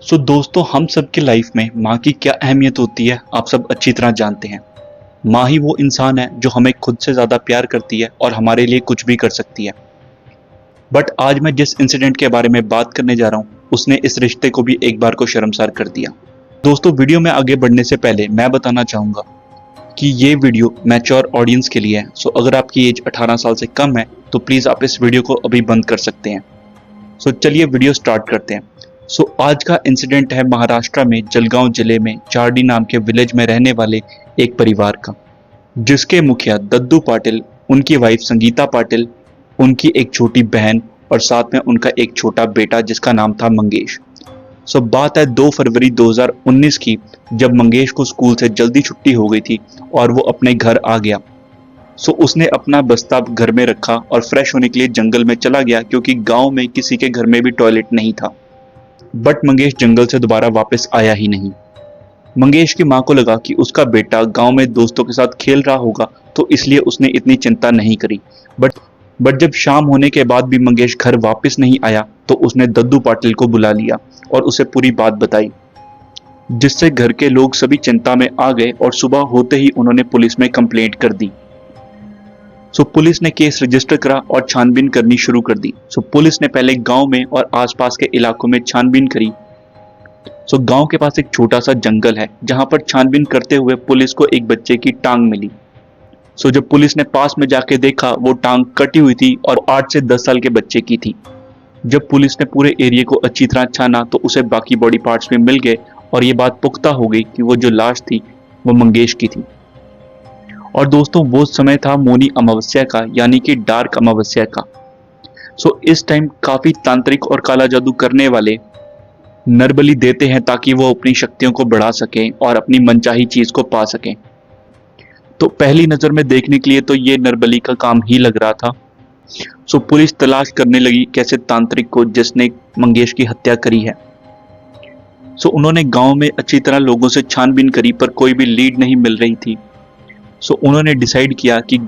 दोस्तों, हम सब की लाइफ में माँ की क्या अहमियत होती है आप सब अच्छी तरह जानते हैं। माँ ही वो इंसान है जो हमें खुद से ज़्यादा प्यार करती है और हमारे लिए कुछ भी कर सकती है। बट आज मैं जिस इंसिडेंट के बारे में बात करने जा रहा हूँ उसने इस रिश्ते को भी एक बार को शर्मसार कर दिया। दोस्तों, वीडियो में आगे बढ़ने से पहले मैं बताना चाहूँगा कि ये वीडियो मैच्योर ऑडियंस के लिए है। अगर आपकी एज 18 साल से कम है तो प्लीज़ आप इस वीडियो को अभी बंद कर सकते हैं। चलिए वीडियो स्टार्ट करते हैं। आज का इंसिडेंट है महाराष्ट्र में जलगांव जिले में चारडी नाम के विलेज में रहने वाले एक परिवार का, जिसके मुखिया दद्दू पाटिल, उनकी वाइफ संगीता पाटिल, उनकी एक छोटी बहन और साथ में उनका एक छोटा बेटा जिसका नाम था मंगेश। बात है 2 फरवरी 2019 की, जब मंगेश को स्कूल से जल्दी छुट्टी हो गई थी और वो अपने घर आ गया। उसने अपना बस्ता घर में रखा और फ्रेश होने के लिए जंगल में चला गया, क्योंकि गांव में किसी के घर में भी टॉयलेट नहीं था। बट मंगेश जंगल से दोबारा वापस आया ही नहीं। मंगेश की मां को लगा कि उसका बेटा गांव में दोस्तों के साथ खेल रहा होगा, तो इसलिए उसने इतनी चिंता नहीं करी। बट जब शाम होने के बाद भी मंगेश घर वापस नहीं आया तो उसने दद्दू पाटिल को बुला लिया और उसे पूरी बात बताई, जिससे घर के लोग सभी चिंता में आ गए और सुबह होते ही उन्होंने पुलिस में कंप्लेंट कर दी। पुलिस ने केस रजिस्टर करा और छानबीन करनी शुरू कर दी। पुलिस ने पहले गांव में और आसपास के इलाकों में छानबीन करी। गांव के पास एक छोटा सा जंगल है जहां पर छानबीन करते हुए पुलिस को एक बच्चे की टांग मिली। जब पुलिस ने पास में जाके देखा, वो टांग कटी हुई थी और 8 से 10 साल के बच्चे की थी। जब पुलिस ने पूरे एरिया को अच्छी तरह छाना तो उसे बाकी बॉडी पार्ट्स भी मिल गए और ये बात पुख्ता हो गई कि वो जो लाश थी वो मंगेश की थी। और दोस्तों, वो समय था मौनी अमावस्या का, यानी कि डार्क अमावस्या का। इस टाइम काफी तांत्रिक और काला जादू करने वाले नरबली देते हैं ताकि वो अपनी शक्तियों को बढ़ा सकें और अपनी मनचाही चीज को पा सकें। तो पहली नजर में देखने के लिए तो ये नरबली का काम ही लग रहा था। पुलिस तलाश करने लगी कैसे तांत्रिक को जिसने मंगेश की हत्या करी है। उन्होंने गांव में अच्छी तरह लोगों से छानबीन करी पर कोई भी लीड नहीं मिल रही थी। उन्होंने डिसाइड किया कि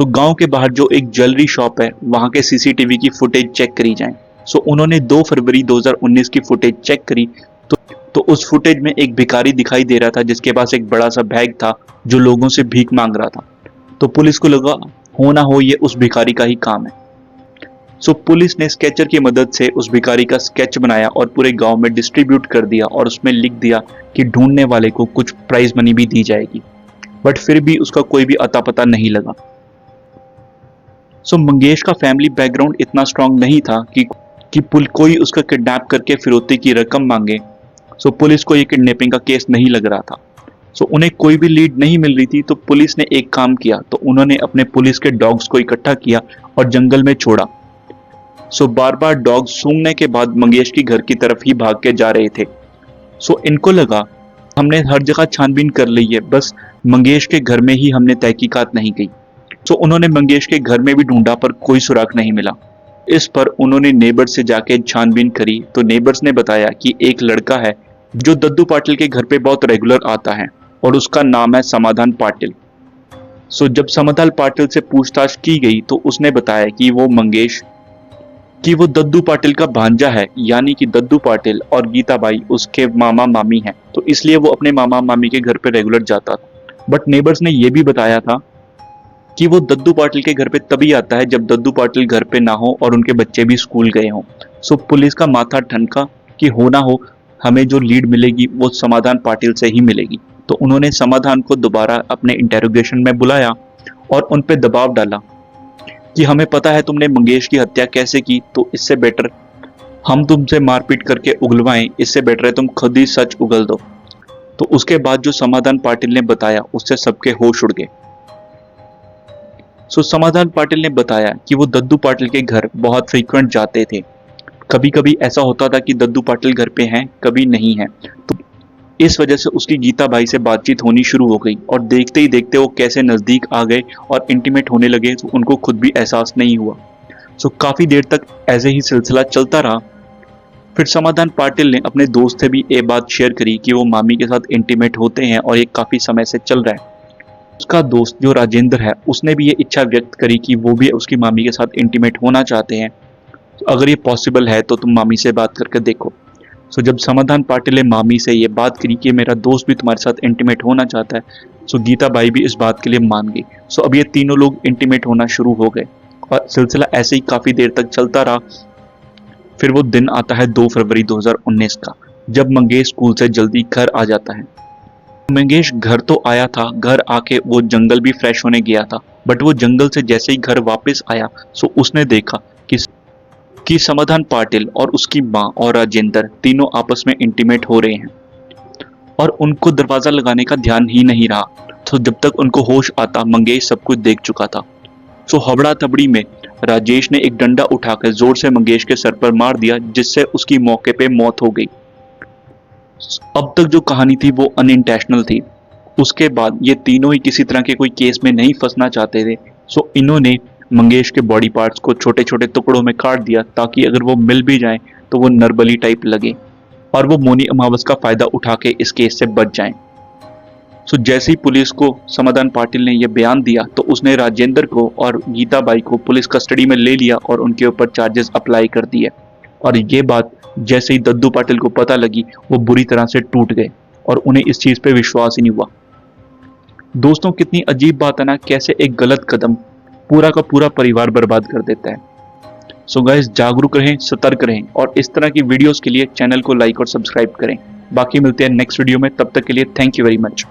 गांव के बाहर जो एक ज्वेलरी शॉप है वहां के सीसीटीवी की फुटेज चेक करी जाए। उन्होंने 2 फरवरी 2019 की फुटेज चेक करी तो उस फुटेज में एक भिखारी दिखाई दे रहा था जिसके पास एक बड़ा सा बैग था जो लोगों से भीख मांग रहा था। तो पुलिस को लगा हो ना हो ये उस भिखारी का ही काम है। पुलिस ने स्केचर की मदद से उस भिखारी का स्केच बनाया और पूरे गांव में डिस्ट्रीब्यूट कर दिया और उसमें लिख दिया कि ढूंढने वाले को कुछ प्राइज मनी भी दी जाएगी। बट फिर भी उसका कोई भी अता पता नहीं लगा। मंगेश का फैमिली बैकग्राउंड इतना स्ट्रांग नहीं था कि कोई उसका किडनैप करके फिरौती की रकम मांगे। पुलिस को ये किडनैपिंग का केस नहीं लग रहा था। उन्हें कोई भी लीड नहीं मिल रही थी। तो पुलिस ने एक काम किया, तो उन्होंने अपने पुलिस के डॉग्स को इकट्ठा किया और जंगल में छोड़ा। बार बार डॉग सूंघने के बाद मंगेश की घर की तरफ ही भाग के जा रहे थे। इनको लगा हमने हर जगह छानबीन कर ली है, बस मंगेश के घर में ही हमने तहकीकात नहीं की। उन्होंने मंगेश के घर में भी ढूंढा पर कोई सुराग नहीं मिला। इस पर उन्होंने नेबर से जाके छानबीन करी तो नेबर्स ने बताया कि एक लड़का है जो दद्दू पाटिल के घर पे बहुत रेगुलर आता है और उसका नाम है समाधान पाटिल। जब समाधान पाटिल से पूछताछ की गई तो उसने बताया कि वो दद्दू पाटिल का भांजा है, यानी कि दद्दू पाटिल और गीताबाई उसके मामा मामी हैं, तो इसलिए वो अपने मामा मामी के घर पे रेगुलर जाता था। बट नेबर्स ने ये भी बताया था कि वो दद्दू पाटिल के घर पे तभी आता है जब दद्दू पाटिल घर पे ना हो और उनके बच्चे भी स्कूल गए हों। पुलिस का माथा ठनका कि हो ना हो हमें जो लीड मिलेगी वो समाधान पाटिल से ही मिलेगी। तो उन्होंने समाधान को दोबारा अपने इंटेरोगेशन में बुलाया और उन पे दबाव डाला कि हमें पता है तुमने मंगेश की हत्या कैसे की, तो इससे बेटर हम तुमसे मारपीट करके उगलवाएं, इससे बेटर है तुम खुद ही सच उगल दो। तो उसके बाद जो समाधान पाटिल ने बताया उससे सबके होश उड़ गए। समाधान पाटिल ने बताया कि वो दद्दू पाटिल के घर बहुत फ्रीक्वेंट जाते थे। कभी कभी ऐसा होता था कि दद्दू पाटिल घर पे हैं, कभी नहीं है। तो इस वजह से उसकी गीताबाई से बातचीत होनी शुरू हो गई और देखते ही देखते वो कैसे नजदीक आ गए और इंटीमेट होने लगे, तो उनको खुद भी एहसास नहीं हुआ। काफी देर तक ऐसे ही सिलसिला चलता रहा। फिर समाधान पाटिल ने अपने दोस्त से भी ये बात शेयर करी कि वो मामी के साथ इंटीमेट होते हैं और ये काफी समय से चल रहा है। उसका दोस्त जो राजेंद्र है उसने भी ये इच्छा व्यक्त करी कि वो भी उसकी मामी के साथ इंटीमेट होना चाहते हैं। अगर ये पॉसिबल है तो तुम मामी से बात करके देखो। सो जब समाधान पाटिल ने मामी से ये बात करी कि मेरा दोस्त भी तुम्हारे साथ इंटीमेट होना चाहता है, सो गीता बाई भी इस बात के लिए मान गई। सो अब ये तीनों लोग इंटीमेट होना शुरू हो गए और सिलसिला ऐसे ही काफी देर तक चलता रहा। फिर वो दिन आता है 2 फरवरी 2019 का, जब मंगेश स्कूल से जल्दी घर आ जाता है। मंगेश घर तो आया था, घर आके वो जंगल भी फ्रेश होने गया था, बट वो जंगल से जैसे ही घर वापस आया सो उसने देखा कि समाधान पाटिल और उसकी माँ और राजेंद्र तीनों आपस में इंटीमेट हो रहे हैं और उनको दरवाजा लगाने का ध्यान ही नहीं रहा। तो जब तक उनको होश आता मंगेश सब कुछ देख चुका था। सो हबड़ा तबड़ी में राजेश ने एक डंडा उठाकर जोर से मंगेश के सर पर मार दिया, जिससे उसकी मौके पे मौत हो गई। अब तक जो कहानी थी वो अनइंटेंशनल थी। उसके बाद ये तीनों ही किसी तरह के कोई केस में नहीं फंसना चाहते थे। सो इन्होंने मंगेश के बॉडी पार्ट्स को छोटे छोटे टुकड़ों में काट दिया, ताकि अगर वो मिल भी जाए तो वो नरबली टाइप लगे और वो मौनी अमावस का फायदा उठा के इस केस से बच जाएं। सो जैसे ही पुलिस को समाधान पाटिल ने यह बयान दिया तो उसने राजेंद्र को और गीता बाई को पुलिस कस्टडी में ले लिया और उनके ऊपर चार्जेस अप्लाई कर दिए। और ये बात जैसे ही दद्दू पाटिल को पता लगी वो बुरी तरह से टूट गए और उन्हें इस चीज पे विश्वास ही नहीं हुआ। दोस्तों, कितनी अजीब बात है ना, कैसे एक गलत कदम पूरा का पूरा परिवार बर्बाद कर देता है। सो गाइस, जागरूक रहें, सतर्क रहें और इस तरह की वीडियोस के लिए चैनल को लाइक और सब्सक्राइब करें। बाकी मिलते हैं नेक्स्ट वीडियो में, तब तक के लिए थैंक यू वेरी मच।